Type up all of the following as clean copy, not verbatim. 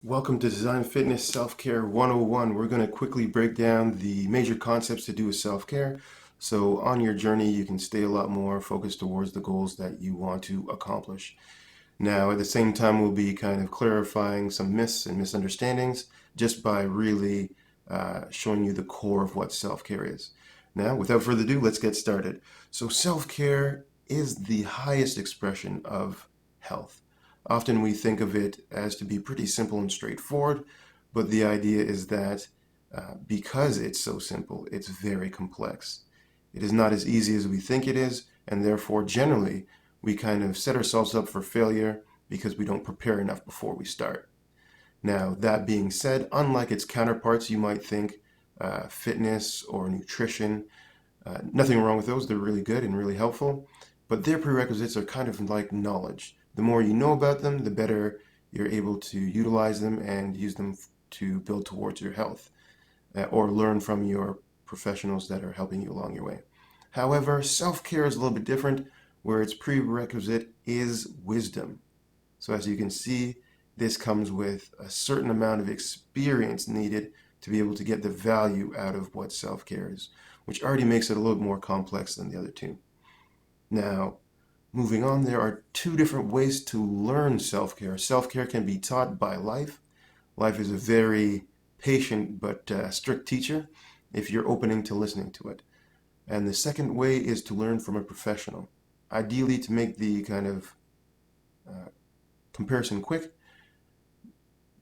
Welcome to Design Fitness Self-Care 101. We're going to quickly break down the major concepts to do with self-care. So on your journey, you can stay a lot more focused towards the goals that you want to accomplish. Now, at the same time, we'll be kind of clarifying some myths and misunderstandings just by really showing you the core of what self-care is. Now, without further ado, let's get started. So self-care is the highest expression of health. Often we think of it as to be pretty simple and straightforward, but the idea is that because it's so simple, it's very complex. It is not as easy as we think it is, and therefore, generally, we kind of set ourselves up for failure because we don't prepare enough before we start. Now, that being said, unlike its counterparts, you might think fitness or nutrition, nothing wrong with those. They're really good and really helpful, but their prerequisites are kind of like knowledge. The more you know about them, the better you're able to utilize them and use them to build towards your health or learn from your professionals that are helping you along your way. However, self-care is a little bit different, where its prerequisite is wisdom. So as you can see, this comes with a certain amount of experience needed to be able to get the value out of what self-care is, which already makes it a little more complex than the other two. Now, moving on, there are two different ways to learn self-care. Self-care can be taught by life. Life is a very patient but strict teacher if you're opening to listening to it. And the second way is to learn from a professional. Ideally, to make the kind of comparison quick,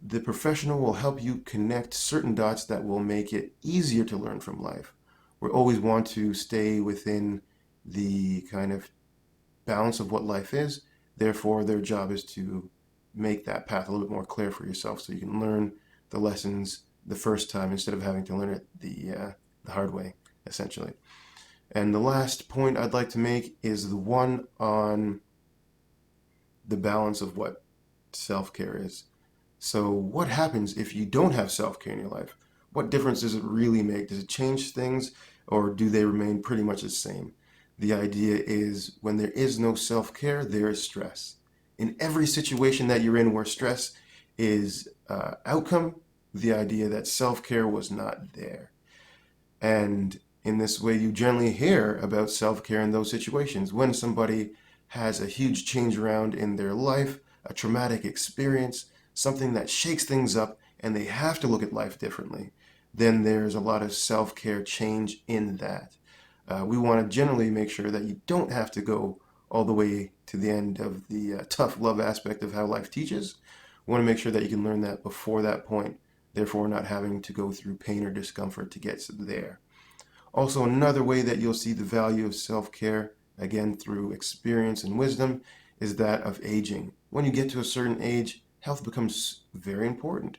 the professional will help you connect certain dots that will make it easier to learn from life. We always want to stay within the kind of balance of what life is. Therefore, their job is to make that path a little bit more clear for yourself so you can learn the lessons the first time instead of having to learn it the hard way, essentially. And the last point I'd like to make is the one on the balance of what self-care is. So what happens if you don't have self-care in your life? What difference does it really make? Does it change things, or do they remain pretty much the same? The idea is when there is no self-care, there is stress. In every situation that you're in where stress is outcome, the idea that self-care was not there. And in this way, you generally hear about self-care in those situations. When somebody has a huge change around in their life, a traumatic experience, something that shakes things up, and they have to look at life differently, then there's a lot of self-care change in that. We want to generally make sure that you don't have to go all the way to the end of the tough love aspect of how life teaches. We want to make sure that you can learn that before that point, therefore not having to go through pain or discomfort to get there. Also, another way that you'll see the value of self-care, again through experience and wisdom, is that of aging. When you get to a certain age, health becomes very important.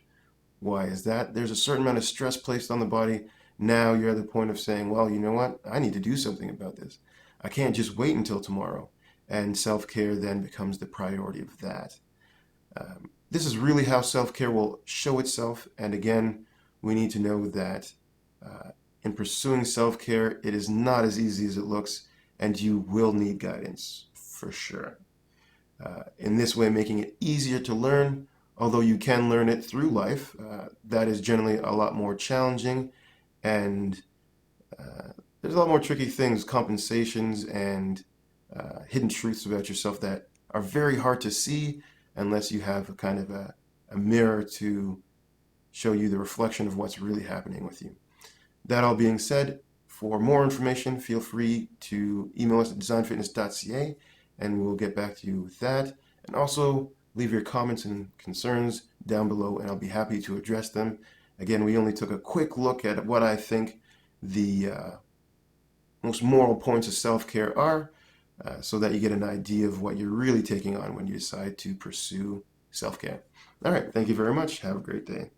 Why is that? There's a certain amount of stress placed on the body. Now you're at the point of saying, well, you know what? I need to do something about this. I can't just wait until tomorrow. And self-care then becomes the priority of that. This is really how self-care will show itself. And again, we need to know that in pursuing self-care, it is not as easy as it looks, and you will need guidance for sure. In this way, making it easier to learn, although you can learn it through life, that is generally a lot more challenging, and there's a lot more tricky things, compensations, and hidden truths about yourself that are very hard to see unless you have a kind of a mirror to show you the reflection of what's really happening with you. That all being said, for more information, feel free to email us at designfitness.ca, and we'll get back to you with that. And also, leave your comments and concerns down below, and I'll be happy to address them. Again, we only took a quick look at what I think the most moral points of self-care are, so that you get an idea of what you're really taking on when you decide to pursue self-care. All right, thank you very much. Have a great day.